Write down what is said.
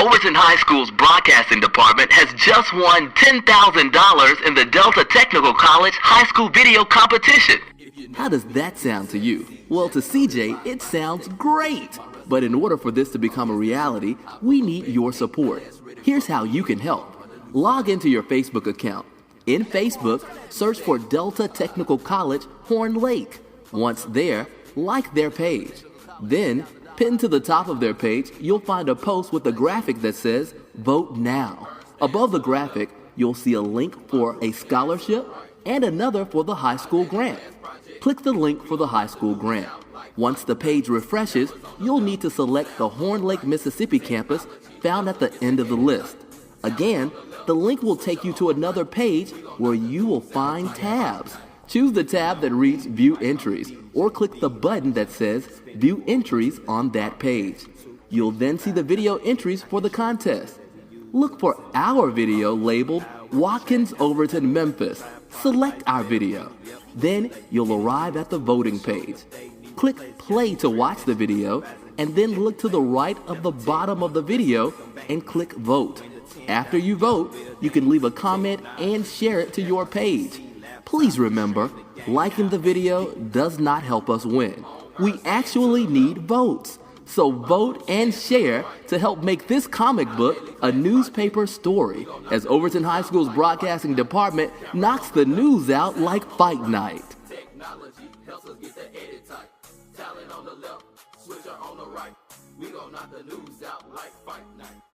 Overton High School's broadcasting department has just won $10,000 in the Delta Technical College High School Video Competition. How does that sound to you? Well, to CJ, it sounds great. But in order for this to become a reality, we need your support. Here's how you can help. Log into your Facebook account. In Facebook, search for Delta Technical College, Horn Lake. Once there, like their page. Then, pinned to the top of their page, you'll find a post with a graphic that says, Vote Now. Above the graphic, you'll see a link for a scholarship and another for the high school grant. Click the link for the high school grant. Once the page refreshes, you'll need to select the Horn Lake, Mississippi campus found at the end of the list. Again, the link will take you to another page where you will find tabs. Choose the tab that reads View Entries, or click the button that says View Entries on that page. You'll then see the video entries for the contest. Look for our video labeled Watkins Overton Memphis. Select our video. Then you'll arrive at the voting page. Click play to watch the video, and then look to the right of the bottom of the video and click vote. After you vote, you can leave a comment and share it to your page. Please remember, liking the video does not help us win. We actually need votes. So vote and share to help make this comic book a newspaper story as Overton High School's broadcasting department knocks the news out like fight night. Technology helps us get the edit tight. Talent on the left, switcher on the right. We gon' knock the news out like fight night.